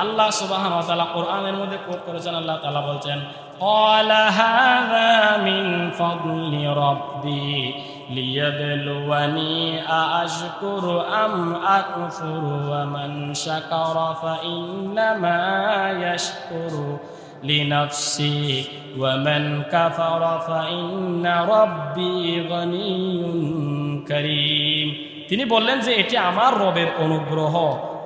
আল্লাহ সুবহানাহু ওয়া তাআলা কোরআনের মধ্যে কোট করেছেন। আল্লাহ তাআলা বলছেন, ক্বালা হাযা মিন ফাদলি রাব্বি লিয়াবলুয়ানি আশকুরু আম আকফুরু ওয়া মান শাকারা ফাইন্নামা ইয়াশকুরু লিনাফসি ওয়া মান কাফারা ফাইন্না রাব্বি গনিয়্যুন কারীম। তিনি বললেন যে এটি আমার রবের অনুগ্রহ,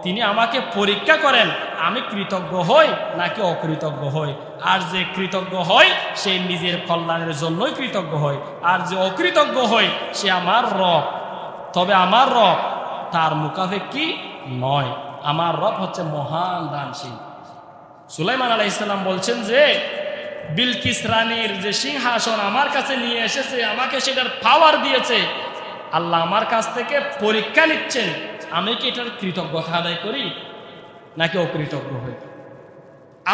তিনি আমাকে পরীক্ষা করেন আমি কৃতজ্ঞ হই নাকি অকৃতজ্ঞ হই। আর যে কৃতজ্ঞ হয় সে নিজের কল্যাণের জন্যই কৃতজ্ঞ হয়, আর যে অকৃতজ্ঞ হয় সে আমার রব। তবে আমার রব তার মুখাপেক্ষী নয়, আমার রব হচ্ছে মহান দানশীল। সুলাইমান আলাইহিস সালাম বলছেন যে বিলকিস রানীর যে সিংহাসন আমার কাছে নিয়ে এসেছে, আমাকে সেটার পাওয়ার দিয়েছে, আল্লাহ আমার কাছ থেকে পরীক্ষা নিচ্ছেন আমি কি এটার কৃতজ্ঞতা আদায় করি নাকি অকৃতজ্ঞ হই।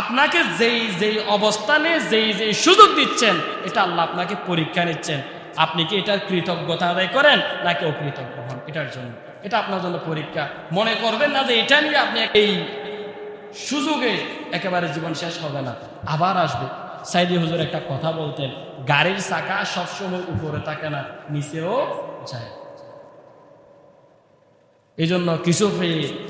আপনাকে যেই যেই অবস্থানে যেই যেই সুযোগ দিচ্ছেন এটা আল্লাহ আপনাকে পরীক্ষা নিচ্ছেন, আপনি কি এটার কৃতজ্ঞতা আদায় করেন নাকি অকৃতজ্ঞ হন। এটার জন্য এটা আপনার জন্য পরীক্ষা। মনে করবেন না যে এটা নিয়ে আপনি এই সুযোগে একেবারে জীবন শেষ হবে না, আবার আসবে। সাইদি হুজুর একটা কথা বলতেন, গাড়ির চাকা সবসময় উপরে থাকে না, নিচেও যায়। এই জন্য কিছু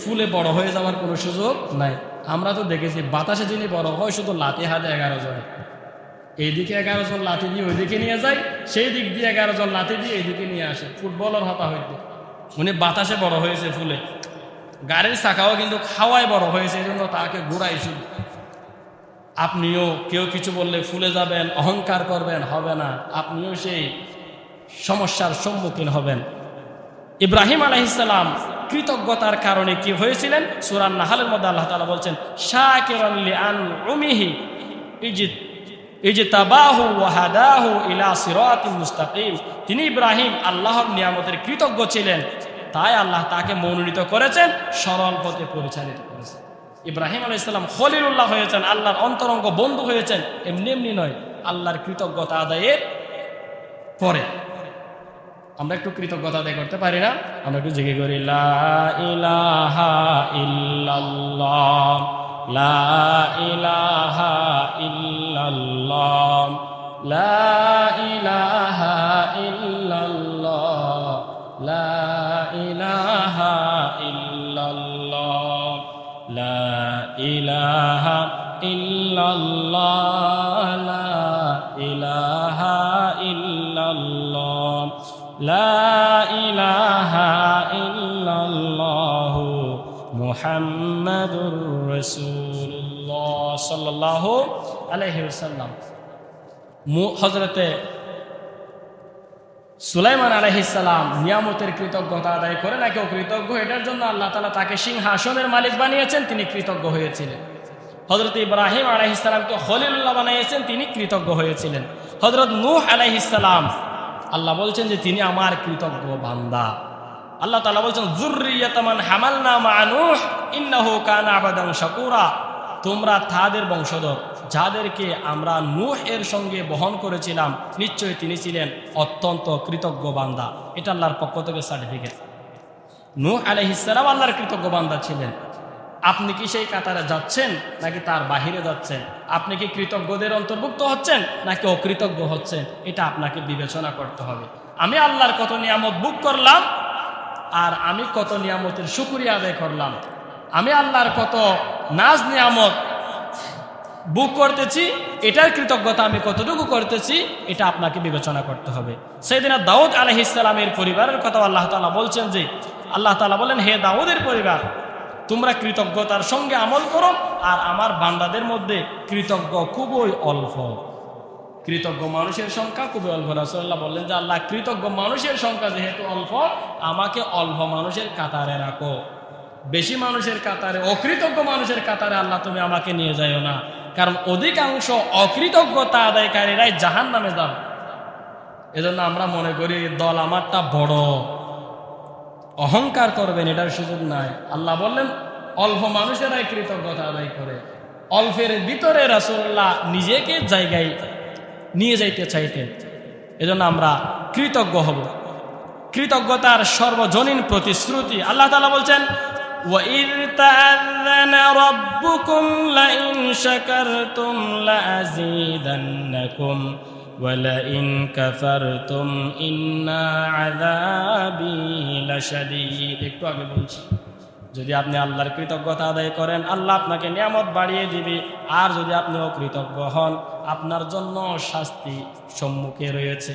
ফুলে বড় হয়ে যাওয়ার কোনো সুযোগ নাই। আমরা তো দেখেছি বাতাসে যিনি বড় হয় শুধু লাঠি হাতে 11 জন, এইদিকে 11 জন লাঠি দিয়ে ওইদিকে নিয়ে যায়, সেই দিক দিয়ে 11 জন লাঠি দিয়ে এইদিকে নিয়ে আসে। ফুটবলার হতা হইতে উনি বাতাসে বড় হয়েছে ফুলে, গাড়ির চাকাও কিন্তু খাওয়ায় বড় হয়েছে, এই জন্য তাকে ঘুরাই শুধু। আপনিও কেউ কিছু বললে ফুলে যাবেন, অহংকার করবেন, হবে না, আপনিও সেই সমস্যার সম্মুখীন হবেন। ইব্রাহিম আলাইহিস সালাম কৃতজ্ঞতার কারণে কি হয়েছিলেন, সূরা নাহলের মধ্যে আল্লাহ তাআলা বলছেন, শাকিরান লিআনউমিহি ইজতাবাহু ওয়া হাদাহু ইলা সিরাতিন মুস্তাকিম। তিনি ইব্রাহিম আল্লাহর নিয়ামতের কৃতজ্ঞ ছিলেন, তাই আল্লাহ তাকে মনোনীত করেছেন, সরল পথে পরিচালিত করেছেন। ইব্রাহিম আলাইহিস সালাম খলিলুল্লাহ হয়েছেন, আল্লাহর অন্তরঙ্গ বন্ধু হয়েছেন, এমনি এমনি নয়, আল্লাহর কৃতজ্ঞতা আদায়ের পরে। আমরা একটু কৃতজ্ঞতা আদায় করতে পারি না? আমরা একটু জিকির করি, লা ইলাহা ইল্লাল্লাহ, লা ইলাহা ইল্লাল্লাহ, লা ইলাহা ইল্লাল্লাহ, লা ইলাহা ইল্লাল্লাহ, লা ইলাহা ইল্লাল্লাহ, লা ইলাহা ইল্লাল্লাহ, লা ইলাহা ইল্লাল্লাহু মুহাম্মাদুর রাসূলুল্লাহ সাল্লাল্লাহু আলাইহি ওয়াসাল্লাম। হযরতে সুলাইমান আলাইহিস সালাম নিয়ামতের কৃতজ্ঞতা আদায় করে নাকি অকৃতজ্ঞ, এটার জন্য আল্লাহ তাআলা তাকে সিংহাসনের মালিক বানিয়েছেন, তিনি কৃতজ্ঞ হয়েছিলেন। হযরত ইব্রাহিম আলাইহিস সালামকে খলিলুল্লাহ বানিয়েছেন, তিনি কৃতজ্ঞ হয়েছিলেন। হযরত নূহ আলাইহিস সালাম আল্লাহ বলছেন যে তিনি আমার কৃতজ্ঞ বান্দা। আল্লাহ তাআলা বলছেন, যুররিয়াতাম মান হামালনা মা নূহ ইন্নাহু কানা আবাদান শাকুরা। তোমরা তাদের বংশধর যাদেরকে আমরা নূহ এর সঙ্গে বহন করেছিলাম, নিশ্চয়ই তিনি ছিলেন অত্যন্ত কৃতজ্ঞ বান্দা। এটা আল্লাহর পক্ষ থেকে সার্টিফিকেট। নূহ আলাইহিস সালাম আল্লাহর কৃতজ্ঞ বান্দা ছিলেন। আপনি কি সেই কাতারে যাচ্ছেন নাকি তার বাহিরে যাচ্ছেন? আপনি কি কৃতজ্ঞদের অন্তর্ভুক্ত হচ্ছেন নাকি অকৃতজ্ঞ হচ্ছেন? এটা আপনাকে বিবেচনা করতে হবে। আমি আল্লাহর কত নিয়ামত ভোগ করলাম আর আমি কত নিয়ামতের শুকরিয়া আদায় করলাম, আমি আল্লাহর কত নাজ নিয়ামত ভোগ করতেছি, এটার কৃতজ্ঞতা আমি কতটুকু করতেছি, এটা আপনাকে বিবেচনা করতে হবে। সাইয়েদনা দাউদ আলাইহিস সালামের পরিবারের কথা আল্লাহ তাআলা বলছেন যে, আল্লাহ তাআলা বলেন, হে দাউদের পরিবার, তোমরা কৃতজ্ঞতার সঙ্গে আমল করো, আর আমার বান্দাদের মধ্যে কৃতজ্ঞ খুবই অল্প। কৃতজ্ঞ মানুষের সংখ্যা খুবই অল্প। রাসূলুল্লাহ বললেন যে, আল্লাহ কৃতজ্ঞ মানুষের সংখ্যা যেহেতু অল্প, আমাকে অল্প মানুষের কাতারে রাখো, বেশি মানুষের কাতারে, অকৃতজ্ঞ মানুষের কাতারে আল্লাহ তুমি আমাকে নিয়ে যাও না, কারণ অধিকাংশ অকৃতজ্ঞতা আদায়কারীরাই জাহান্নামে যাবে। এজন্য আমরা মনে করি দল আমারটা বড়, অহংকার করবেন, এটার সুযোগ নাই। আল্লাহ বললেন অল্প মানুষেরাই কৃতজ্ঞতা আদায় করে। অল্পের ভিতরে রাসূলুল্লাহ নিজেকে জায়গায় নিয়ে যাইতে চাইতেন। এজন্য আমরা কৃতজ্ঞ হব। কৃতজ্ঞতার সর্বজনীন প্রতিশ্রুতি। আল্লাহ তাআলা বলছেন, وَإِذْ تَأَذَّنَ رَبُّكُمْ لَئِنْ شَكَرْتُمْ لَأَزِيدَنَّكُمْ وَلَئِنْ كَفَرْتُمْ إِنَّ عَذَابِي لَشَدِيدٌ। একটু আগে বলছি, যদি আপনি আল্লাহর কৃতজ্ঞতা আদায় করেন আল্লাহ আপনাকে নিয়ামত বাড়িয়ে দিবে, আর যদি আপনি অকৃতজ্ঞ হন আপনার জন্য শাস্তি সম্মুখে রয়েছে।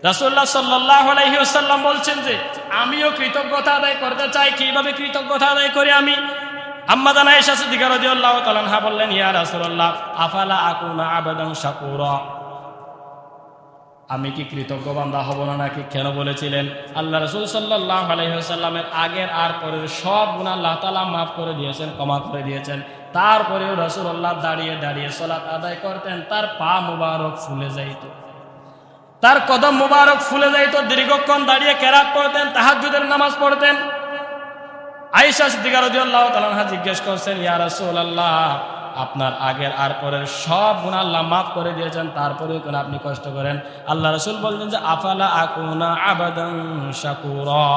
রাসূলুল্লাহ সাল্লাল্লাহু আলাইহি ওয়াসাল্লাম বলছেন যে আমিও কৃতজ্ঞতা আদায় করতে চাই। কিভাবে কৃতজ্ঞতা আদায় করি আমি? আম্মা জান আয়েশা সিদ্দিকা রাদিয়াল্লাহু তাআলা আনহা বললেন, ইয়া রাসূলুল্লাহ আফালা আকুনা আবাদান শাকুরা, আমি কি কৃতজ্ঞ বান্দা হব না নাকি? কেন বলেছিলেন? আল্লাহ রাসূল সাল্লাল্লাহু আলাইহি ওয়াসাল্লামের আগের আর পরের সব গুনাহ আল্লাহ তাআলা মাফ করে দিয়েছেন, ক্ষমা করে দিয়েছেন। তারপরেও রাসূলুল্লাহ দাঁড়িয়ে দাঁড়িয়ে সালাত আদায় করতেন, তার পা মুবারক ফুলে যাইত, তার কদম মুবারক ফুলে যাইত। দীর্ঘক্ষণ দাঁড়িয়ে কেরাত পড়তেন, তাহাজ্জুদের নামাজ পড়তেন। আয়েশা সিদ্দিকা রাদিয়াল্লাহু তাআলা আনহা জিজ্ঞেস করছেন, ইয়া রাসূলুল্লাহ আপনার আগের আর পরের সব গুনাহ আল্লাহ মাফ করে দিয়েছেন, তারপরেও কেন আপনি কষ্ট করেন? আল্লাহ রাসূল বললেন যে আফালা আকুনা আবাদান শাকুরা,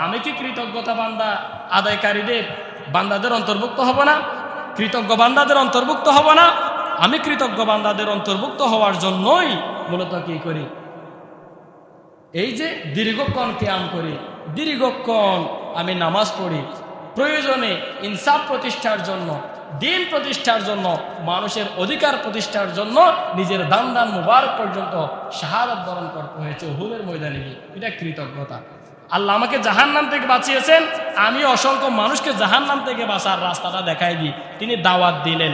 আমি কি কৃতজ্ঞতা বান্দা আদায়কারীদের বান্দাদের অন্তর্ভুক্ত হব না? কৃতজ্ঞ বান্দাদের অন্তর্ভুক্ত হব না? আমি কৃতজ্ঞ বান্দাদের অন্তর্ভুক্ত হওয়ার জন্যই মূলত কি করি, এই যে দীর্ঘক্ষণ কিয়াম করি, দীর্ঘক্ষণ আমি নামাজ পড়ি, প্রয়োজনে ইনসাফ প্রতিষ্ঠার জন্য, দিন প্রতিষ্ঠার জন্য, মানুষের অধিকার প্রতিষ্ঠার জন্য নিজের দান দান মুবারক পর্যন্ত শাহাদাত বরণ করতে হয়েছে উহুদের ময়দানে গিয়ে। এটা কৃতজ্ঞতা। আল্লাহ আমাকে জাহান্নাম থেকে বাঁচিয়েছেন, আমি অসংখ্য মানুষকে জাহান্নাম থেকে বাঁচার রাস্তাটা দেখাই দিই। তিনি দাওয়াত দিলেন,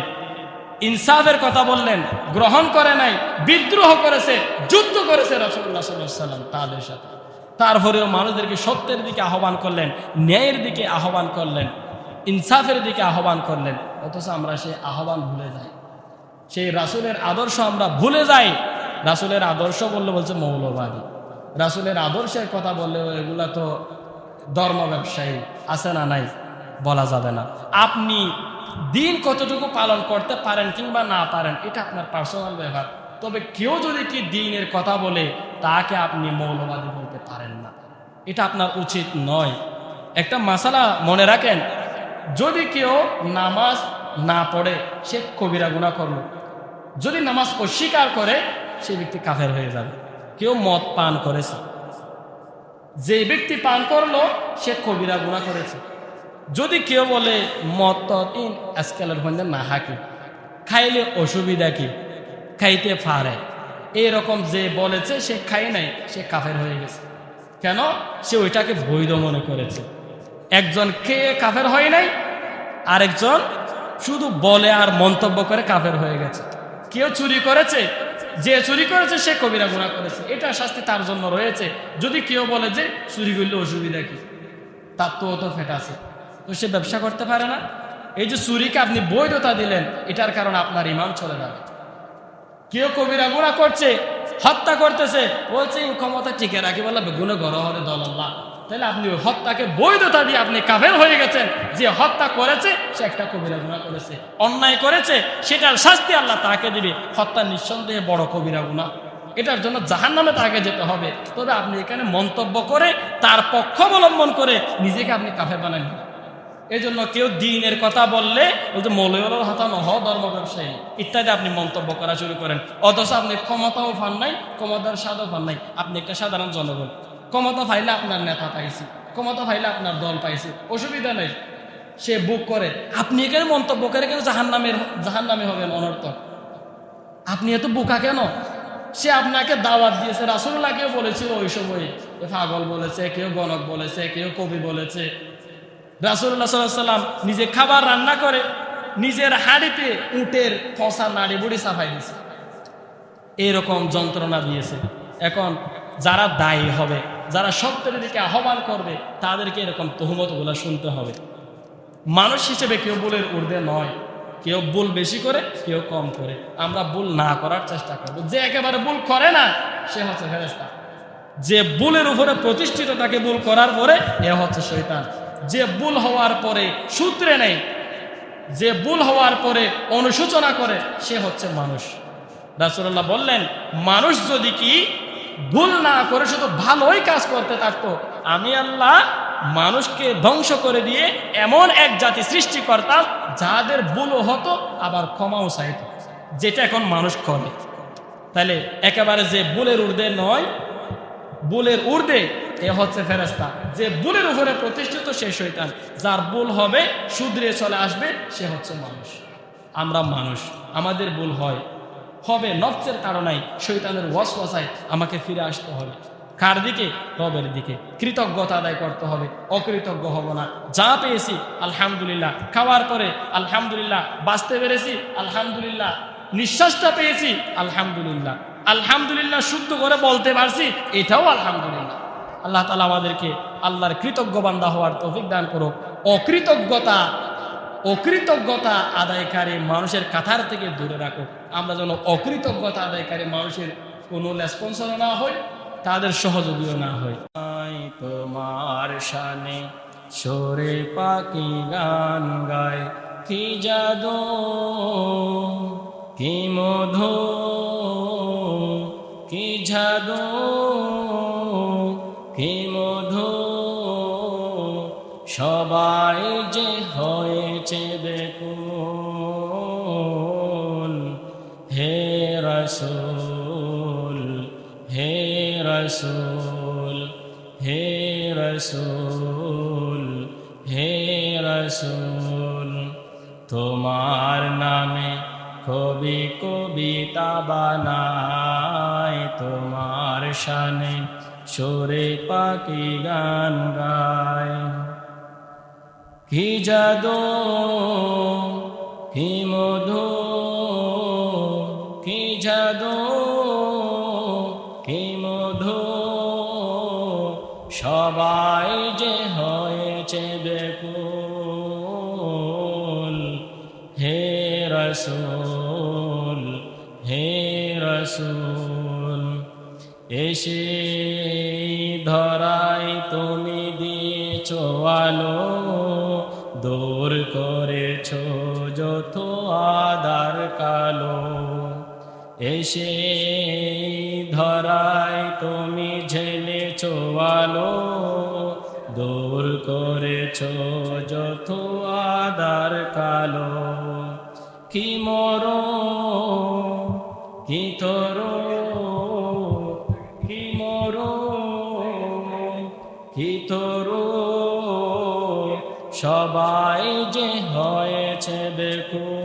ইনসাফের কথা বললেন, গ্রহণ করে নাই, বিদ্রোহ করেছে, যুদ্ধ করেছে রাসূলুল্লাহ সাল্লাল্লাহু আলাইহি ওয়াসাল্লাম তাদের সাথে। তারপরেও মানুষদেরকে সত্যের দিকে আহ্বান করলেন, ন্যায়ের দিকে আহ্বান করলেন, ইনসাফের দিকে আহ্বান করলেন। অথচ আমরা সেই আহ্বান ভুলে যাই, সেই রাসূলের আদর্শ আমরা ভুলে যাই। রাসূলের আদর্শ বললে বলছে মৌলবাদী, রাসূলের আদর্শের কথা বললে এগুলা তো ধর্ম ব্যবসায়ী, আছে না নাই বলা যাবে না। আপনি দিন কতটুকু পালন করতে পারেন কিংবা না পারেন এটা আপনার পার্সোনাল ব্যাপার। তবে কেউ যদি কি দিনের কথা বলে তাকে আপনি মৌলবাদী বলতে পারেন না, এটা আপনার উচিত নয়। একটা মাসালা মনে রাখেন, যদি কেউ নামাজ না পড়ে সে কবিরা গুনাহ করলো, যদি নামাজ অস্বীকার করে সে ব্যক্তি কাফের হয়ে যাবে। কেউ মদ পান করেছে, যে ব্যক্তি পান করলো সে কবিরা গুনাহ করেছে। যদি কেউ বলে মদ তো আজকালের মধ্যে না হাকি, খাইলে অসুবিধা কি, খাইতে পারে, এরকম যে বলেছে সে খাই নাই, সে কাফের হয়ে গেছে। কেন? সে ওইটাকে বৈধ মনে করেছে। একজন খেয়ে কাফের হয় নাই, আরেকজন শুধু বলে আর মন্তব্য করে কাফের হয়ে গেছে। কেউ চুরি করেছে, যে চুরি করেছে সে কবিরা গুনাহ করেছে, এটা শাস্তি তার জন্য রয়েছে। যদি কেউ বলে যে চুরি করলে অসুবিধা কি, তার তো ফেট আছে, তো সে ব্যবসা করতে পারে না। এই যে চুরিকে আপনি বৈধতা দিলেন, এটার কারণে আপনার ঈমান চলে যাবে। কেউ কবিরা গুনাহ করছে, হত্যা করতেছে, বলছে ক্ষমতা টিকে রাখি বলে গুণে গড় হলে দলাল্লাহ, তাহলে আপনি ওই হত্যাকে বৈধতা দিয়ে আপনি কাফের হয়ে গেছেন। যে হত্যা করেছে সে একটা কবিরা গুনাহ করেছে, অন্যায় করেছে, সেটার শাস্তি আল্লাহ তাকে দিবে। হত্যা নিঃসন্দেহে বড় কবিরা গুনাহ, এটার জন্য জাহান্নামে তাকে যেতে হবে। তবে আপনি এখানে মন্তব্য করে তার পক্ষ অবলম্বন করে নিজেকে আপনি কাফের বানান। এই জন্য কেউ দিনের কথা বললে ওই যে মৌলবাদীর হতানো হ ধর্ম ব্যবসায়ী ইত্যাদি আপনি মন্তব্য করা শুরু করেন, অথচ আপনি ক্ষমতাও পান নাই, ক্ষমতার স্বাদও পান নাই। আপনি একটা সাধারণ জনগণ, ক্ষমতা পাইলে আপনার নেতা পাইছে, ক্ষমতা পাইলে আপনার দল পাইছে, অসুবিধা নেই, সে বুক করে। আপনি এখানে মন্তব্য করে কেন জাহান্নামে হবেন অনর্থক? আপনি এত বোকা কেন? সে আপনাকে দাওয়াত দিয়েছে, রাসূলুল্লাহকেও বলেছিল ওই সময় পাগল বলেছে, কেউ গণক বলেছে, কেউ কবি বলেছে। রাসূলুল্লাহ সাল্লাল্লাহু আলাইহি ওয়াসাল্লাম নিজে খাবার রান্না করে নিজের হাঁড়িতে উটের ফসা নাড়ি বুড়ি সাফাই দিয়েছে, এরকম যন্ত্রণা দিয়েছে। এখন যারা দায়ী হবে, যারা সত্যের দিকে আহ্বান করবে, তাদেরকে এরকম তহমতগুলো শুনতে হবে। মানুষ হিসেবে কেউ ভুলের ঊর্ধ্বে নয়, কেউ ভুল বেশি করে, কেউ কম করে। আমরা ভুল না করার চেষ্টা করব। যে একেবারে ভুল করে না সে হচ্ছে ফেরেশতা, যে ভুলের উপরে প্রতিষ্ঠিত তাকে ভুল করার পরে এ হচ্ছে শয়তান। যে ভুল হওয়ার পরে সূত্রে নেই, যে ভুল হওয়ার পরে অনুশোচনা করে, সে হচ্ছে মানুষ। রাসূলুল্লাহ বললেন, মানুষ যদি কি ভুল না করে শুধু ভালোই কাজ করতে থাকতো, আমি আল্লাহ মানুষকে ধ্বংস করে দিয়ে এমন এক জাতি সৃষ্টি করতাম যাদের ভুলও হতো আবার ক্ষমাও চাইত, যেটা এখন মানুষ করে। তাহলে একেবারে যে ভুলের ঊর্ধ্বে নয়, ভুলের ঊর্ধ্বে এ হচ্ছে ফেরেশতা, যে ভুলের উপরে প্রতিষ্ঠিত সে শয়তান, যার ভুল হবে শুধরে চলে আসবে সে হচ্ছে মানুষ। আমরা মানুষ, আমাদের ভুল হবে নফসের কারণে, শয়তানের ওয়াসওয়াসায় আমাকে ফিরে আসতে হবে। কার দিকে? রবের দিকে। কৃতজ্ঞতা আদায় করতে হবে, অকৃতজ্ঞ হব না। যা পেয়েছি আলহামদুলিল্লাহ, খাওয়ার পরে আলহামদুলিল্লাহ, বাঁচতে পেরেছি আলহামদুলিল্লাহ, নিঃশ্বাসটা পেয়েছি আলহামদুলিল্লাহ, আলহামদুলিল্লাহ শুদ্ধ করে বলতে পারছি এটাও আলহামদুলিল্লাহ। আল্লাহ তাআলা আমাদেরকে আল্লাহর কৃতজ্ঞ বান্দা হওয়ার তৌফিক দান করুক। অকৃতজ্ঞতা আদায়কারী মানুষের কাতার থেকে দূরে রাখো। আমরা যেন অকৃতজ্ঞতা আদায়কারী মানুষের কোনো রেসপন্সিবল না হই, তাদের সহযোগীও না হই। তোমার শানে সুরে পাখি গান গায়, কি জাদু কি মধু কি জাদু কি মধু, সবাই যে হয়েছে বেকুল। হে রাসূল হে রাসূল হে রাসূল হে রাসূল, তোমার নামে কবি কবিতা বানায়, তোমার শানে সুরে পাখি গান গায়। কি জাদু কি মধু কি জাদু কি মধু, সবাই যে হয়েছে বেকুল। হে রাসূল হে রাসূল, এসে ধরাই তুমি দিয়েছ আলো, দূর করেছ যত আধার কালো। এসে ধরাই তুমি ঝেলেছ আলো, দূর করেছ যত আধার কালো। কি মরো কি তরো কি মরো কি তরো, সবাই যে হয়েছে বেকুল।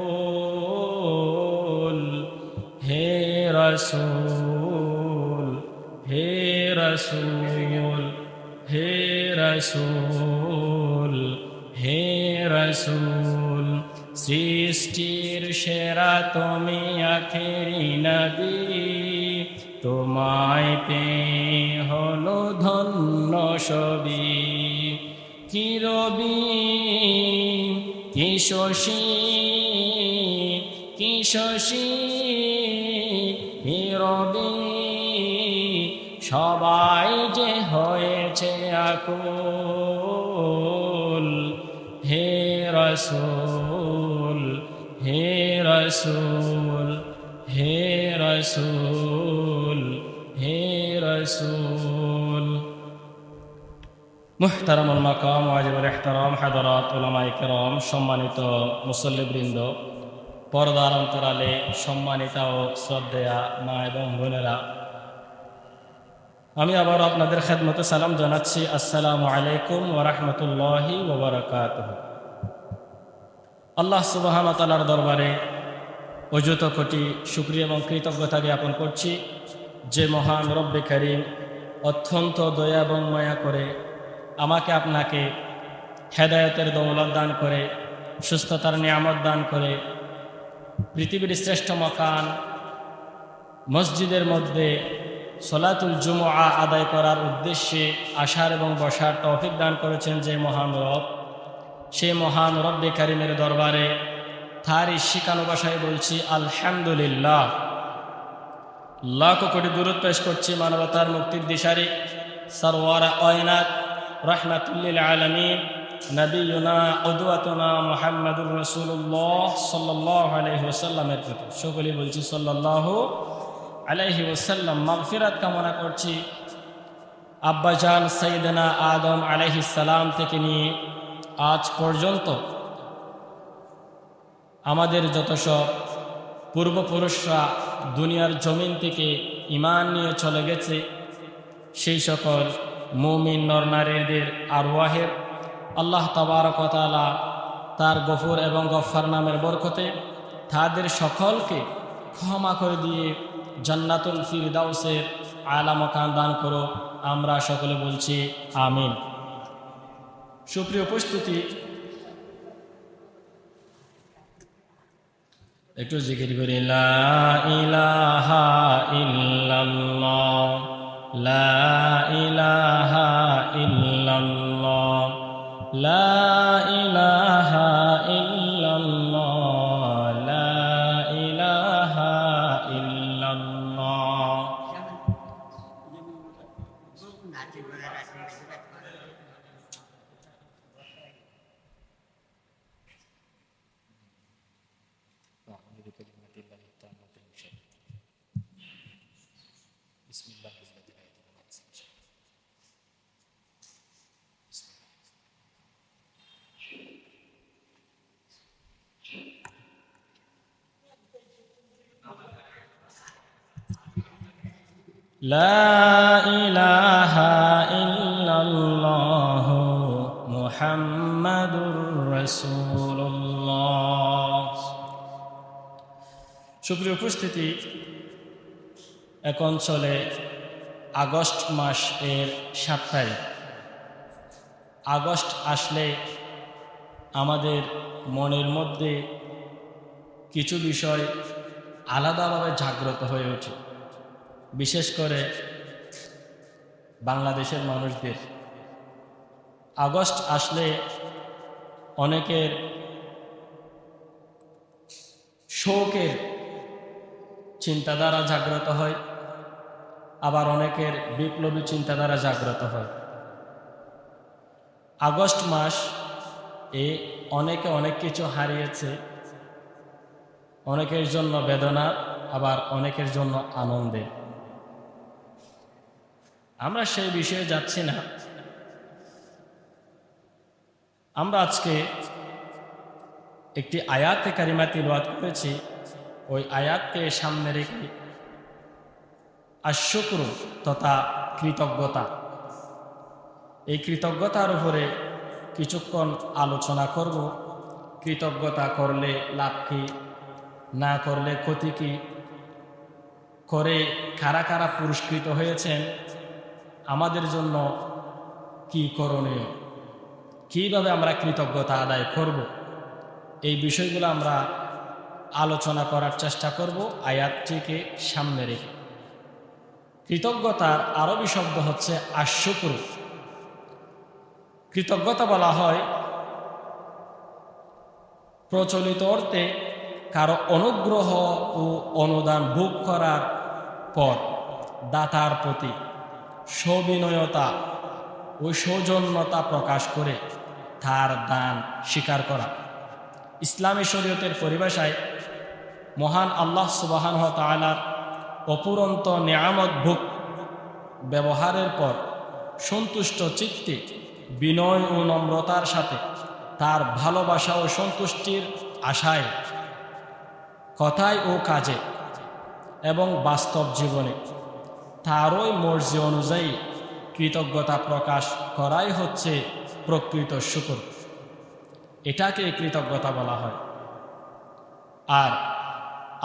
হে রাসূল হে রাসূল হে রাসূল হে রাসূল, সৃষ্টির সেরা তুমি আখেরি নবী, তোমায় পেয়ে হলো ধন্য সবই। কি রবি কি শশী কি শশী কি রবি, সবাই যে হয়েছে আকুল। হে রাসূল হে রাসূল হে রাসূল হে রাসূল। মুহতারামুল মাকাম ওয়াজিবুল ইহতারাম হাযরাত উলামায়ে কেরাম, সম্মানিত মুসল্লিবৃন্দ, পর্দার অন্তরালে সম্মানিতা ও শ্রদ্ধেয়া মা এবং বোনেরা, আমি আবার আপনাদের খেদমতে সালাম জানাচ্ছি। আসসালামু আলাইকুম ওয়া রাহমাতুল্লাহি ওয়া বারাকাতুহু। আল্লাহ সুবহানাহু ওয়া তাআলার দরবারে অযুত কোটি শুকরিয়া এবং কৃতজ্ঞতা জ্ঞাপন করছি, যে মহান রব্বে কারীম অত্যন্ত দয়া এবং মায়া করে আমাকে আপনাকে হেদায়েতের দৌলত দান করে, সুস্থতার নিয়ামত দান করে, পৃথিবীর শ্রেষ্ঠ মাকান মসজিদের মধ্যে সলাতুল জুমআ আদায় করার উদ্দেশ্যে আসার এবং বসার তৌফিক দান করেছেন যে মহান রব, সেই মহান রব্বে কারীমের দরবারে তারই শিখানো ভাষায় বলছি আলহামদুলিল্লাহ। লাখ কোটি দুরূদ পেশ করছি মানবতার মুক্তির দিশারি সরওয়ার কায়নাত রাহমাতুল আলামিন নবিয়ুনা উদওয়াতুনা মুহাম্মাদুর রাসূলুল্লাহ সাল্লাল্লাহু আলাইহি ওয়াসাল্লামের প্রতি। সকলে বলছি সাল্লাল্লাহু আলাইহি ওয়াসাল্লাম। মাগফিরাত কামনা করছি আব্বাজান সাইয়েদনা আদম আলাইহিস সালাম থেকে নিয়ে আজ পর্যন্ত আমাদের যত সব পূর্বপুরুষরা দুনিয়ার জমিন থেকে ঈমান নিয়ে চলে গেছে, সেই সকল মুমিন নরনারীদের আরওয়াহের আল্লাহ তাবারক ওয়া তাআলা তার গফুর এবং গফফার নামের বরকতে তাদের সকলকে ক্ষমা করে দিয়ে জান্নাতুল ফিরদাউসের আলা মাকাম দান করো। আমরা সকলে বলছি আমিন। সুপ্রিয় উপস্থিতি, একটু জিকির করি লা ইলাহা ইল্লাল্লাহ, লা ইলাহা ইল্লাল্লাহ, লা ইলাহা ইল্লাল্লাহ, লা ইলাহা ইল্লাল্লাহ। লা ইলাহা ইল্লাল্লাহ মুহাম্মাদুর রাসূলুল্লাহ। সুপ্রিয় উপস্থিতি, এখন চলে আগস্ট মাস এর 7 তারিখ। আগস্ট আসলে আমাদের মনের মধ্যে কিছু বিষয় আলাদাভাবে জাগ্রত হয়ে ওঠে, বিশেষ করে বাংলাদেশের মানুষদের। আগস্ট আসলে অনেকের শোকের চিন্তাধারা জাগ্রত হয়, আবার অনেকের বিপ্লবী চিন্তাধারা জাগ্রত হয়। আগস্ট মাস অনেকে অনেক কিছু হারিয়েছে, অনেকের জন্য বেদনা, আবার অনেকের জন্য আনন্দের। আমরা সেই বিষয়ে যাচ্ছি না। আমরা আজকে একটি আয়াতে কারিমা তিলাওয়াত করেছি, ওই আয়াতকে সামনে রেখে আশ-শুকর তথা কৃতজ্ঞতা, এই কৃতজ্ঞতার উপরে কিছুক্ষণ আলোচনা করব। কৃতজ্ঞতা করলে লাভ কি, না করলে ক্ষতি কি, করে কারা কারা পুরস্কৃত হয়েছেন, আমাদের জন্য কি করণীয়, কিভাবে আমরা কৃতজ্ঞতা আদায় করব, এই বিষয়গুলো আমরা আলোচনা করার চেষ্টা করব আয়াতটিকে সামনে রেখে। কৃতজ্ঞতার আরবি শব্দ হচ্ছে আশ-শুকর। কৃতজ্ঞতা বলা হয় প্রচলিত অর্থে কারো অনুগ্রহ ও অনুদান ভোগ করার পর দাতার প্রতি সবিনয়তা ও সৌজন্যতা প্রকাশ করে তার দান স্বীকার করা। ইসলামী শরীয়তের পরিভাষায় মহান আল্লাহ সুবহানাহু ওয়া তাআলার অপুরন্ত নিয়ামত ভোগ ব্যবহারের পর সন্তুষ্ট চিত্তে বিনয় ও নম্রতার সাথে তার ভালোবাসা ও সন্তুষ্টির আশায় কথায় ও কাজে এবং বাস্তব জীবনে তারই মর্জি অনুযায়ী কৃতজ্ঞতা প্রকাশ করাই হচ্ছে প্রকৃত শুকর। এটাকে কৃতজ্ঞতা বলা হয়। আর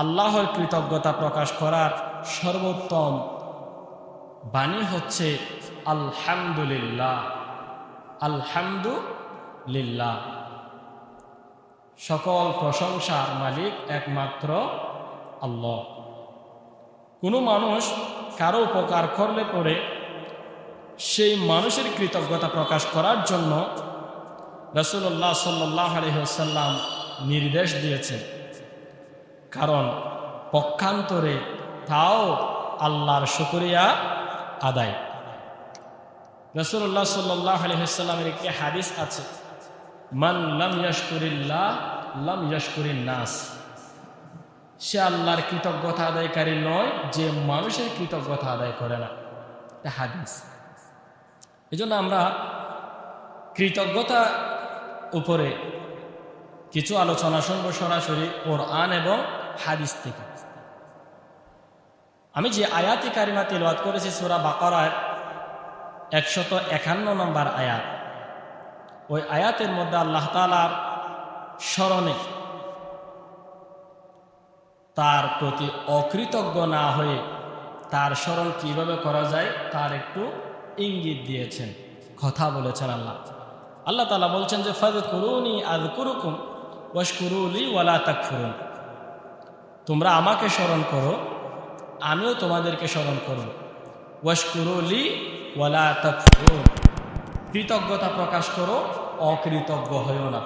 আল্লাহর কৃতজ্ঞতা প্রকাশ করার সর্বোত্তম বাণী হচ্ছে আলহামদুলিল্লাহ। আলহামদুলিল্লাহ, সকল প্রশংসার মালিক একমাত্র আল্লাহ। কোনো মানুষ কারো উপকার করলে পরে সেই মানুষের কৃতজ্ঞতা প্রকাশ করার জন্য রাসূলুল্লাহ সাল্লাল্লাহু আলাইহি ওয়াসাল্লাম নির্দেশ দিয়েছেন, কারণ পক্ষান্তরে তাও আল্লাহর শুকরিয়া আদায়। রাসূলুল্লাহ সাল্লাল্লাহু আলাইহি ওয়াসাল্লামের একটি হাদিস আছে, মান লাম ইয়াশকুরিল্লাহ লাম ইয়াশকুরিন নাস। সে আল্লাহর কৃতজ্ঞতা আদায়কারী নয় যে মানুষের কৃতজ্ঞতা আদায় করে না। এটা হাদিস। এজন্য আমরা কৃতজ্ঞতা উপরে কিছু আলোচনা শুনব সরাসরি কোরআন এবং হাদিস থেকে। আমি যে আয়াতি কারিমা তিলাওয়াত করেছি সূরা বাকারার 151 নম্বর আয়াত, ওই আয়াতের মধ্যে আল্লাহ তাআলার স্মরণে তার প্রতি অকৃতজ্ঞ না হয়ে তার স্মরণ কিভাবে করা যায় তার একটু ইঙ্গিত দিয়েছেন, কথা বলেছেন। আল্লাহ তাআলা বলছেন যে ফাযকুরুনি আযকুরুকুম ওয়াশকুরু লি ওয়ালা তাকফুরুন, তোমরা আমাকে স্মরণ করো, আমিও তোমাদেরকে স্মরণ করব। ওয়াশকুরু লি ওয়ালা তাকফুরুন, কৃতজ্ঞতা প্রকাশ করো, অকৃতজ্ঞ হইও না।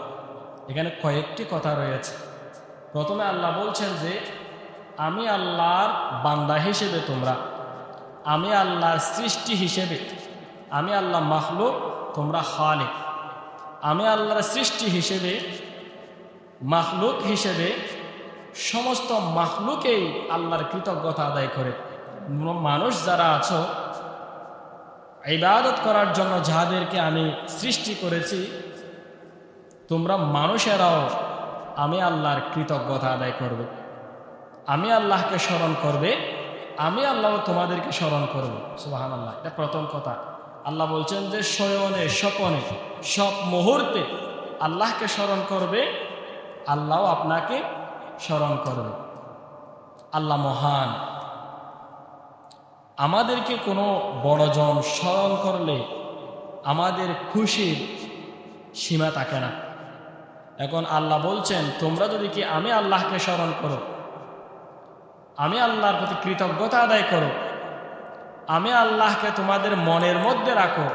এখানে কয়েকটি কথা রয়েছে। প্রথমে আল্লাহ বলছেন যে আমি আল্লাহর বান্দা হিসেবে তোমরা, আমি আল্লাহর সৃষ্টি হিসেবে, আমি আল্লাহ মাখলুক, তোমরা খালিক। আমি আল্লাহর সৃষ্টি হিসেবে, মাখলুক হিসেবে সমস্ত মাখলুকেই আল্লাহর কৃতজ্ঞতা আদায় করে। মানুষ যারা আছো, ইবাদত করার জন্য যাদেরকে আমি সৃষ্টি করেছি, তোমরা মানুষেরাও আমি আল্লাহর কৃতজ্ঞতা আদায় করবে, আমি আল্লাহকে স্মরণ করবে, আমি আল্লাহ তোমাদেরকে স্মরণ করব। সুবহানাল্লাহ, এটা প্রথম কথা। আল্লাহ বলছেন যে শয়নে স্বপনে সব মুহূর্তে আল্লাহকে স্মরণ করবে, আল্লাহও আপনাকে স্মরণ করবে। আল্লাহ মহান। আমাদেরকে কোনো বড়জন স্মরণ করলে আমাদের খুশির সীমা থাকে না। এখন আল্লাহ বলছেন তোমরা যদি কি আমি আল্লাহকে স্মরণ করো, আমি আল্লাহর প্রতি কৃতজ্ঞতা আদায় করো, আমি আল্লাহকে তোমাদের মনের মধ্যে রাখো,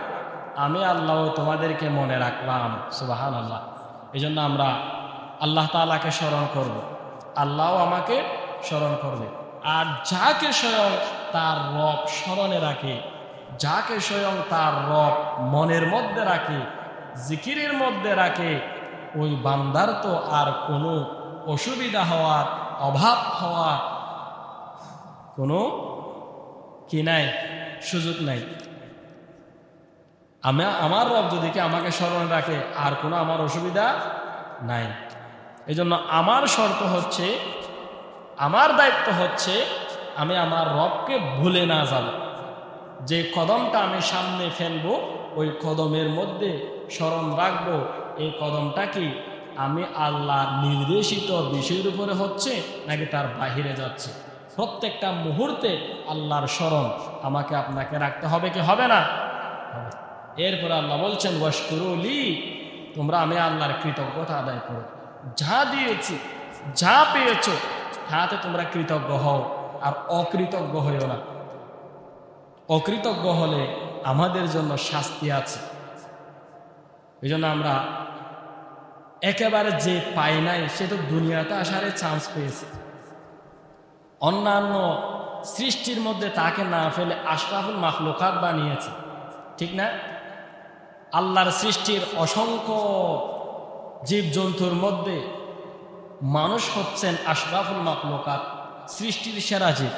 আমি আল্লাহ তোমাদেরকে মনে রাখলাম। সুবহানাল্লাহ। এই জন্য আমরা আল্লাহ তাআলাকে স্মরণ করব, আল্লাহও আমাকে স্মরণ করবে। আর যাকে স্বয়ং তার রব স্মরণে রাখে, যাকে স্বয়ং তার রব মনের মধ্যে রাখে, জিকিরের মধ্যে রাখে, ওই বান্দার তো আর কোনো অসুবিধা হওয়ার, অভাব হওয়ার কোনো কি নাই, সুযোগ নাই। আমার রব যদি কি আমাকে স্মরণে রাখে, আর কোনো আমার অসুবিধা নাই। এই জন্য আমার শর্ত হচ্ছে, আমার দায়িত্ব হচ্ছে আমি আমার রবকে ভুলে না যাব। যে কদমটা আমি সামনে ফেলবো, ওই কদমের মধ্যে স্মরণ রাখবো এই কদমটা কি আমি আল্লাহর নির্দেশিত বিষয়ের উপরে হচ্ছে নাকি তার বাহিরে যাচ্ছে। প্রত্যেকটা মুহূর্তে আল্লাহর স্মরণ আমাকে আপনাকে রাখতে হবে কি হবে না? এরপরে আল্লাহ বলছেন ওয়াশকুরু লি, তোমরা আমি আল্লাহর কৃতজ্ঞতা আদায় করো। যা দিয়েছি, যা পেয়েছো, তাতে তোমরা কৃতজ্ঞ হও, আর অকৃতজ্ঞ হইও না। অকৃতজ্ঞ হলে আমাদের জন্য শাস্তি আছে। এই জন্য আমরা একেবারে যে পাই নাই সে তো দুনিয়াতে আসার চান্স পেয়েছে। অন্যান্য সৃষ্টির মধ্যে তাকে না ফেলে আশরাফুল মাখলুকাত বানিয়েছে, ঠিক না? আল্লাহর সৃষ্টির অসংখ্য জীবজন্তুর মধ্যে মানুষ হচ্ছেন আশরাফুল মাখলুকাত, সৃষ্টির সেরা জীব।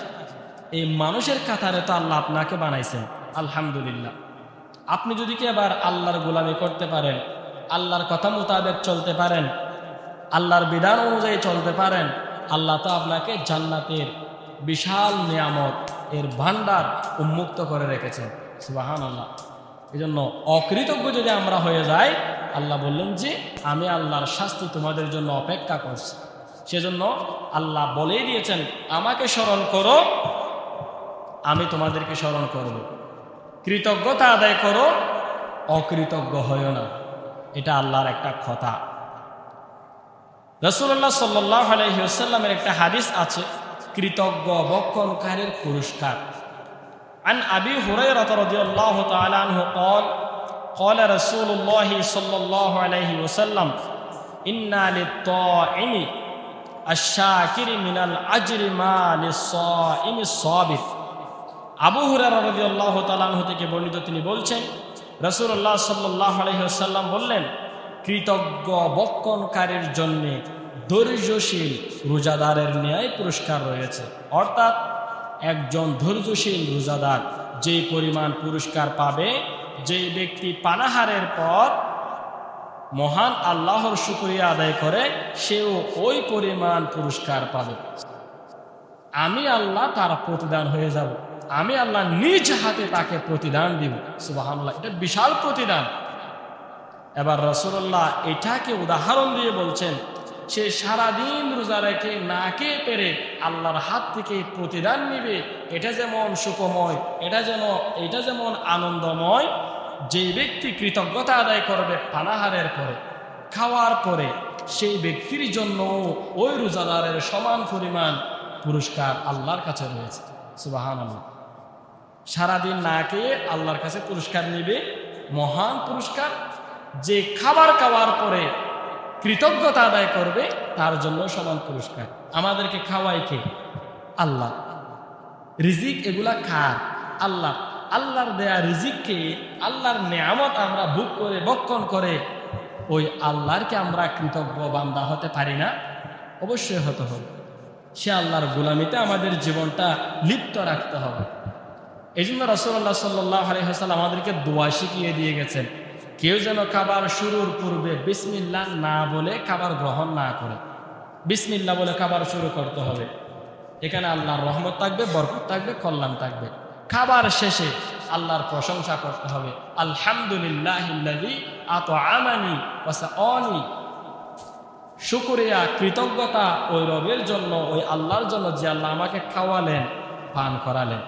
এই মানুষের কাতারে তো আল্লাহ আপনাকে বানাইছেন, আলহামদুলিল্লাহ। আপনি যদি কি এবার আল্লাহর গোলামি করতে পারেন, আল্লাহর কথা মোতাবেক চলতে পারেন, আল্লাহর বিধান অনুযায়ী চলতে পারেন, আল্লাহ তো আপনাকে জান্নাতের বিশাল নিয়ামত এর ভান্ডার উন্মুক্ত করে রেখেছেন। সুবহানাল্লাহ। এই জন্য অকৃতজ্ঞ যদি আমরা হয়ে যাই, আল্লাহ বললেন যে আমি আল্লাহর শাস্তি তোমাদের জন্য অপেক্ষা করছি। সেজন্য আল্লাহ বলেই দিয়েছেন আমাকে স্মরণ করো, আমি তোমাদেরকে স্মরণ করব। কৃতজ্ঞতা আদায় করো, অকৃতজ্ঞ হইও না। এটা আল্লাহর একটা কথা। রাসূলুল্লাহ সাল্লাল্লাহু আলাইহি ওয়াসাল্লামের একটা হাদিস আছে কৃতজ্ঞ বক্ষণকারীর পুরস্কার। عن أبي هريرة رضي الله تعالى عنه قال قال رسول الله صلى الله عليه وسلم إنا للطاعم الشاكر من الأجر ما للصائم الصابر। আবু হুরায়রা রাদিয়াল্লাহু তাআলা আনহু থেকে বর্ণিত, তিনি বলছেন রাসূলুল্লাহ সাল্লাল্লাহু আলাইহি ওয়াসাল্লাম বললেন, কৃতজ্ঞ বক্ষণকারীর জন্য ধৈর্যশীল রোজাদারের ন্যায় পুরস্কার রয়েছে। অর্থাৎ একজন ধৈর্যশীল রোজাদার যে পরিমাণ পুরস্কার পাবে, যেই ব্যক্তি পানাহারের পর মহান আল্লাহর শুকরিয়া আদায় করে সেও ওই পরিমাণ পুরস্কার পাবে। আমি আল্লাহ তার প্রতিদান হয়ে যাব, আমি আল্লাহ নিজ হাতে তাকে প্রতিদান দিব। সুবহানাল্লাহ, এটা বিশাল প্রতিদান। এবার রাসূলুল্লাহ এটাকে উদাহরণ দিয়ে বলছেন, সে সারাদিন রোজা রেখে না খেয়ে পেরে আল্লাহর হাত থেকে প্রতিদান নিবে। এটা যেমন সুখময়, এটা যেমন আনন্দময়, যে ব্যক্তি কৃতজ্ঞতা আদায় করবে পানাহারের পরে, খাওয়ার পরে, সেই ব্যক্তির জন্য ওই রোজাদারের সমান পরিমাণ পুরস্কার আল্লাহর কাছে রয়েছে। সুবহানাল্লাহ, সারাদিন না খেয়ে আল্লাহর কাছে পুরস্কার নিবে, মহান পুরস্কার। যে খাবার খাওয়ার পরে কৃতজ্ঞতা আদায় করবে তার জন্য সমান পুরস্কার। আমাদেরকে খাওয়াই কে? আল্লাহ। রিজিক এগুলা কার? আল্লাহ। আল্লাহর দেয়া রিজিককে, আল্লাহর নেয়ামত আমরা ভোগ করে ভক্ষণ করে ওই আল্লাহরকে আমরা কৃতজ্ঞ বান্দা হতে পারি না? অবশ্যই হতে হবে। সে আল্লাহর গোলামিতে আমাদের জীবনটা লিপ্ত রাখতে হবে। এই জন্য রাসূলুল্লাহ সাল্লাল্লাহু আলাইহি ওয়াসাল্লাম আমাদেরকে দোয়া শিখিয়ে দিয়ে গেছেন, কেউ যেন খাবার শুরুর পূর্বে বিসমিল্লাহ না বলে খাবার গ্রহণ না করে। বিসমিল্লাহ বলে খাবার শুরু করতে হবে। এখানে আল্লাহর রহমত থাকবে, বরকত থাকবে, কল্যাণ থাকবে। খাবার শেষে আল্লাহর প্রশংসা করতে হবে, আলহামদুলিল্লাহিল্লাযী আত'আমানি ওয়া সাআনি। শুকরিয়া, কৃতজ্ঞতা ওই রবের জন্য, ওই আল্লাহর জন্য যে আল্লাহ আমাকে খাওয়ালেন, পান করালেন।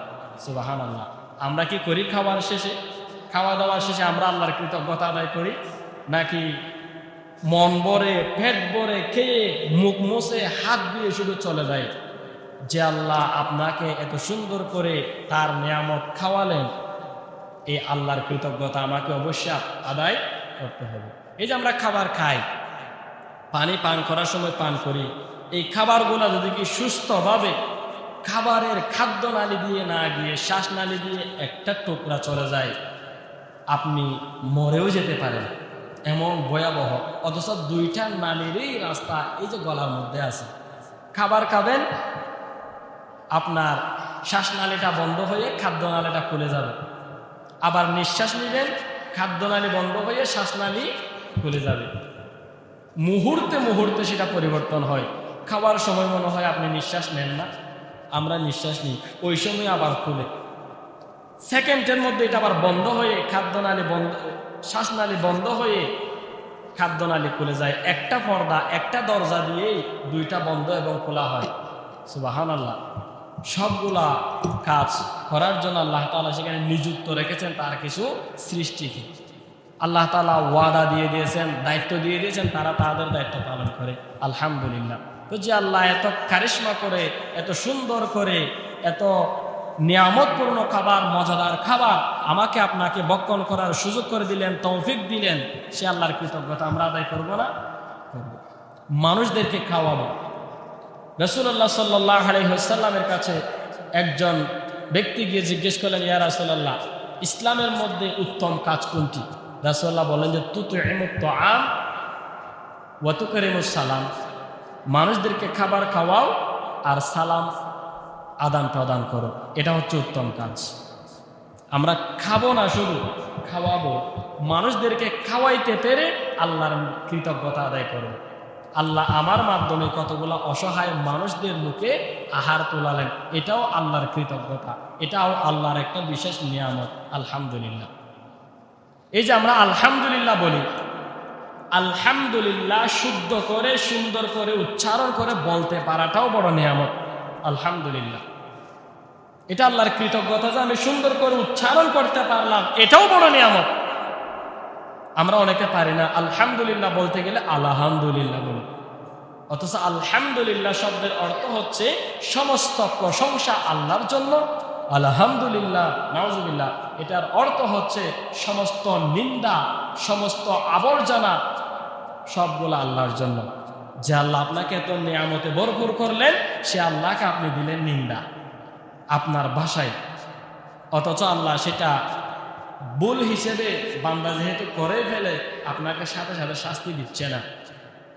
সুবহানাল্লাহ। আমরা কি করি খাওয়ার শেষে? খাওয়া দাওয়ার শেষে আমরা আল্লাহর কৃতজ্ঞতা আদায় করি, নাকি মন ভরে পেট ভরে খেয়ে মুখ মুছে হাত দিয়ে শুধু চলে যায়? যে আল্লাহ আপনাকে এত সুন্দর করে তার নিয়ামত খাওয়ালেন, এই আল্লাহর কৃতজ্ঞতা আমাকে অবশ্যই আদায় করতে হবে। এই যে আমরা খাবার খাই, পানি পান করার সময় পান করি, এই খাবারগুলো যদি কি সুস্থভাবে খাবারের খাদ্য নালী দিয়ে না গিয়ে শ্বাসনালী দিয়ে একটা টুকরা চলে যায়, আপনি মরেও যেতে পারেন, এমন ভয়াবহ। অথচ দুইটা নালীরই রাস্তা এই যে গলার মধ্যে আছে। খাবার খাবেন, আপনার শ্বাসনালীটা বন্ধ হয়ে খাদ্যনালীটা খুলে যাবে। আবার নিঃশ্বাস নেবেন, খাদ্যনালী বন্ধ হয়ে শ্বাসনালী খুলে যাবে। মুহূর্তে মুহূর্তে সেটা পরিবর্তন হয়। খাবার সময় মনে হয় আপনি নিঃশ্বাস নেন না, আমরা নিঃশ্বাস নিই, ওই সময় আবার খুলে। সেকেন্ডের মধ্যে এটা আবার বন্ধ হয়ে খাদ্যনালী বন্ধ, শ্বাসনালী বন্ধ হয়ে খাদ্যনালী খুলে যায়। একটা পর্দা, একটা দরজা দিয়েই দুইটা বন্ধ এবং খোলা হয়। সুবহানাল্লাহ। সবগুলা কাজ করার জন্য আল্লাহ তাআলা সেখানে নিযুক্ত রেখেছেন তার কিছু সৃষ্টিকে। আল্লাহ তাআলা ওয়াদা দিয়ে দিয়েছেন, দায়িত্ব দিয়ে দিয়েছেন, তারা তাদের দায়িত্ব পালন করে। আলহামদুলিল্লাহ। তো যে আল্লাহ এত কারিশমা করে, এত সুন্দর করে, এত নিয়ামতপূর্ণ খাবার, মজাদার খাবার আমাকে আপনাকে ভক্ষণ করার সুযোগ করে দিলেন, তৌফিক দিলেন, সে আল্লাহর কৃতজ্ঞতা আমরা আদায় করব না? করব। মানুষদেরকে খাওয়াবো। রাসূলুল্লাহ সাল্লাল্লাহু আলাইহি ওয়াসাল্লামের কাছে একজন ব্যক্তি গিয়ে জিজ্ঞেস করলেন, ইয়া রাসূলুল্লাহ, ইসলামের মধ্যে উত্তম কাজ কোনটি? রাসূলুল্লাহ বলেন যে তুতইমুত তাআম ওয়া তুকরিমুস সালাম। মানুষদেরকে খাবার খাওয়াও আর সালাম আদান প্রদান করো, এটা হচ্ছে উত্তম কাজ। আমরা খাবো না, শুধু খাওয়াবো। মানুষদেরকে খাওয়াইতে পেরে আল্লাহর কৃতজ্ঞতা আদায় করো। আল্লাহ আমার মাধ্যমে কতগুলো অসহায় মানুষদের মুখে আহার তোলালেন, এটাও আল্লাহর কৃতজ্ঞতা, এটাও আল্লাহর একটা বিশেষ নিয়ামত। আলহামদুলিল্লাহ। এই যে আমরা আলহামদুলিল্লাহ বলি, আলহামদুলিল্লাহ শুদ্ধ করে সুন্দর করে উচ্চারণ করে বলতে পারাটাও বড় নিয়ামত। আলহামদুলিল্লাহ, এটা আল্লাহর কৃতজ্ঞতা যে আমি সুন্দর করে উচ্চারণ করতে পারলাম, এটাও বড় নিয়ামত। আমরা অনেকে পারি না, আলহামদুলিল্লাহ বলতে গেলে আলহামদুলিল্লাহ বলি। অথচ আলহামদুলিল্লাহ শব্দের অর্থ হচ্ছে সমস্ত প্রশংসা আল্লাহর জন্য। আলহামদুলিল্লাহ, নাউজুবিল্লাহ, এটার অর্থ হচ্ছে সমস্ত নিন্দা, সমস্ত আবর্জনা সবগুলো আল্লাহর জন্য। যে আল্লাহ আপনাকে এত নিয়ামতে ভরপুর করলেন, সে আল্লাহকে আপনি দিলেন নিন্দা আপনার ভাষায়। অথচ আল্লাহ সেটা ভুল হিসেবে বান্দা যেহেতু করে ফেলে, আপনাকে সাথে সাথে শাস্তি দিচ্ছে না।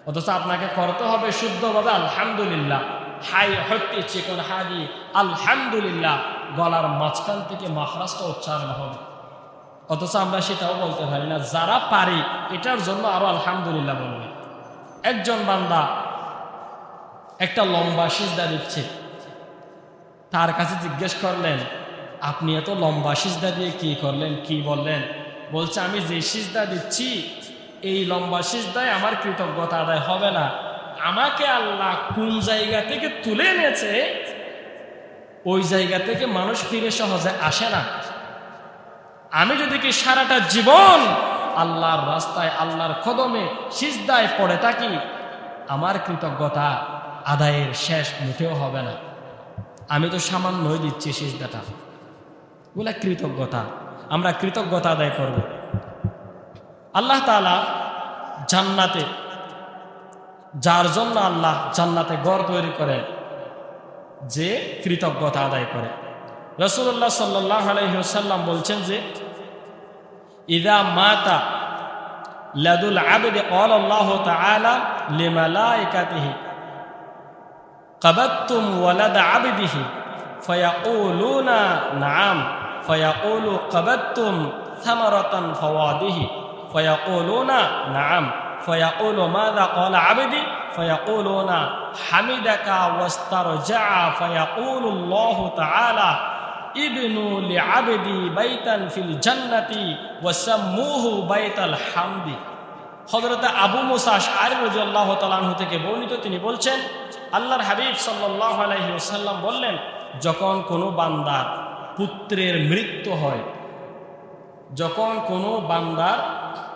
অথচ আপনাকে করতে হবে শুদ্ধভাবে আলহামদুলিল্লাহ, হাই হট্টি চিকন হাদি আলহামদুলিল্লাহ, গলার মাঝখান থেকে মাখরাজটা উচ্চারণ হবে। অথচ আমরা সেটাও বলতে পারি না। যারা পারি এটার জন্য আরো আলহামদুলিল্লাহ বলবে। একজন বান্দা একটা লম্বা সিজদা দিচ্ছে, তার কাছে জিজ্ঞেস করলেন, আপনি এত লম্বা সিজদা দিয়ে কি করলেন, কি বললেন? বলছে, আমি যে সিজদা দিচ্ছি এই লম্বা সিজদায় আমার কৃতজ্ঞতা আদায় হবে না। আমাকে আল্লাহ কোন জায়গা থেকে তুলে এনেছে ওই জায়গা থেকে মানুষ ফিরে সহজে আসে না। আমি যদি কি সারাটা জীবন আল্লাহর রাস্তায় আল্লাহর কদমে সিজদায় পড়ে থাকি, আমার কৃতজ্ঞতা আদায়ের শেষ মুঠেও হবে না। আমি তো সামান্যই দিচ্ছি সিজদাটা, বলে কৃতজ্ঞতা। আমরা কৃতজ্ঞতা আদায় করব। আল্লাহ তাআলা জান্নাতে, যার জন্য আল্লাহ জান্নাতে ঘর তৈরি করেন, যে কৃতজ্ঞতা আদায় করে। রাসূলুল্লাহ সাল্লাল্লাহু আলাইহি ওয়াসাল্লাম বলছেন যে, ইযা মাতা লাদুল আবদি ক্বালা আল্লাহু তাআলা লিমালাইকাতিহি কাবাতুম ওয়ালাদ আবদিহি ফায়াকুলুনা নাআম ফায়াকুলু কাবাতুম সামারাতান ফাওয়াদিহি ফায়াকুলুনা নাআম ফায়াকুলু মাযা ক্বালা আবদি ফায়াকুলুনা হামিদাকা ওয়াস্তারজা ফায়াকুলু আল্লাহু তাআলা ইবনু লিআবদি বাইতান ফিল জান্নাতি ওয়াসাম্মুহু বাইতাল হামদি। হযরত আবু মুসা আশআরী রাদিয়াল্লাহু তাআলা আনহু থেকে বর্ণিত, তিনি বলছেন, আল্লাহর হাবিব সাল্লাল্লাহু আলাইহি ওয়াসাল্লাম বললেন, যখন কোনো বান্দার পুত্রের মৃত্যু হয়, যখন কোনো বান্দার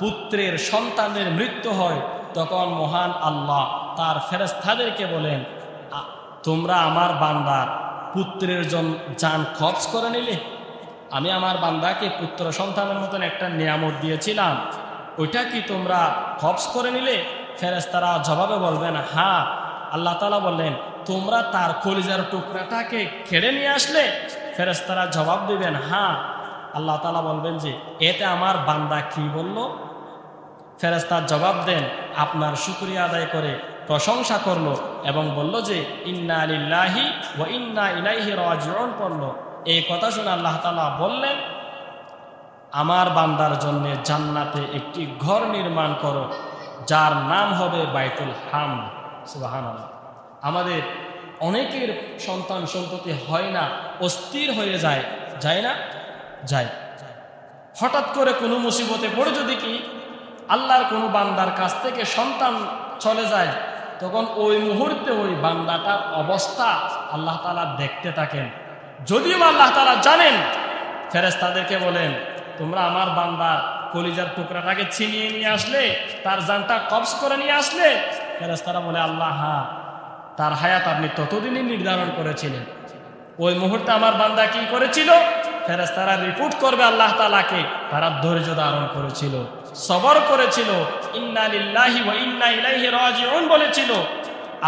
পুত্রের সন্তানের মৃত্যু হয়, তখন মহান আল্লাহ তার ফেরেশতাদেরকে বলেন, তোমরা আমার বান্দার পুত্রের জান কবজ করে নিলে। আমি আমার বান্দাকে পুত্র সন্তানের মতন একটা নিয়ামত দিয়েছিলাম, ওইটা কি তোমরা কবজ করে নিলে? ফেরেশতারা জবাবে বলবেন, হ্যাঁ। আল্লাহ তাআলা বললেন, তোমরা তার কলিজার টুকরাটাকে কেড়ে নিয়ে আসলে? ফেরেশতারা জবাব দিবেন, হ্যাঁ। আল্লাহ তাআলা বলবেন যে, এতে আমার বান্দা কি বলল? ফেরেশতা জবাব দেন, আপনার শুকরিয়া আদায় করে প্রশংসা করলো এবং বলল যে, ইন্না লিল্লাহি ওয়া ইন্না ইলাইহি রাজিউন পড়ল। এই কথা শুনে আল্লাহ তাআলা বললেন, আমার বান্দার জন্য জান্নাতে একটি ঘর নির্মাণ করো, যার নাম হবে বাইতুল হামদ। সুবহানাল্লাহ। আমাদের অনেকের সন্তান সন্ততি হয় না, অস্থির হয়ে যায়, যায় না? যায়। হঠাৎ করে কোনো মুসিবতে পড়ে যদি কি আল্লাহর কোনো বান্দার কাছ থেকে সন্তান চলে যায়, তখন ওই মুহূর্তে ওই বান্দাটার অবস্থা আল্লাহ তাআলা দেখতে থাকেন। যদিও আল্লাহ তাআলা জানেন, ফেরেশতাদেরকে বলেন, তোমরা আমার বান্দার কলিজার টুকরাটাকে ছিনিয়ে নিয়ে আসলে, তার জানটা কবজ করে নিয়ে আসলে? ফেরেশতারা বলে, আল্লাহ, হ্যাঁ, তার হায়াত আপনি ততদিনই নির্ধারণ করেছিলেন। ওই মুহূর্তে আমার বান্দা কি করেছিল? ফেরেশতারা রিপোর্ট করবে আল্লাহ তাআলাকে, তারা ধৈর্য ধারণ করেছিল, সবর করেছিল, ইন্না লিল্লাহি ওয়া ইন্না ইলাইহি রাজিউন বলেছিল,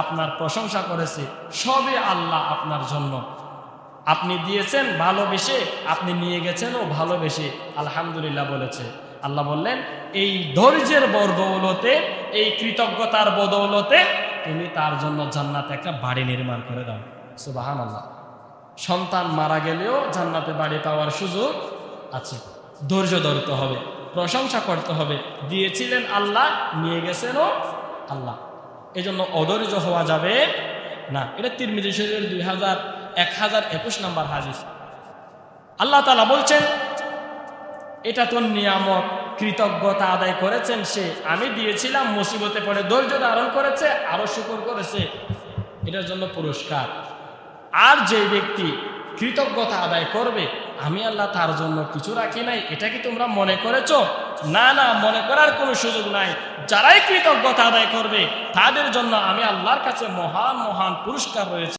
আপনার প্রশংসা করেছে। সবে আল্লাহ আপনার জন্য, আপনি দিয়েছেন ভালোবেসে, আপনি নিয়ে গেছেনও ভালোবেসে, আলহামদুলিল্লাহ বলেছে। আল্লাহ বললেন, এই ধৈর্যের বদৌলতে, এই কৃতজ্ঞতার বদৌলতে তুমি তার জন্য জান্নাতে একটা বাড়ি নির্মাণ করে দাও। সুবহানাল্লাহ। সন্তান মারা গেলেও জান্নাতে বাড়ি পাওয়ার সুযোগ আছে। ধৈর্য ধরতে হবে, প্রশংসা করতে হবে। দিয়েছিলেন আল্লাহ, নিয়ে গেছেনও আল্লাহ। এই জন্য অধৈর্য হওয়া যাবে না। এটা তিরমিজি শরীফের 1021 নম্বর হাদিস। আল্লাহ তাআলা বলছেন, এটা তো নিয়ামত, কৃতজ্ঞতা আদায় করেছেন সে, আমি দিয়েছিলাম, মুসিবতে পড়ে ধৈর্য ধারণ করেছে, আরো শুকর করেছে, এটার জন্য পুরস্কার। আর যে ব্যক্তি কৃতজ্ঞতা আদায় করবে, আমি আল্লাহ তার জন্য কিছু রাখি নাই, এটা কি তোমরা মনে করেছো? না, না, মনে করার কোনো সুযোগ নাই। যারাই কৃতজ্ঞতা আদায় করবে তাদের জন্য আমি আল্লাহর কাছে মহান মহান পুরস্কার রয়েছে।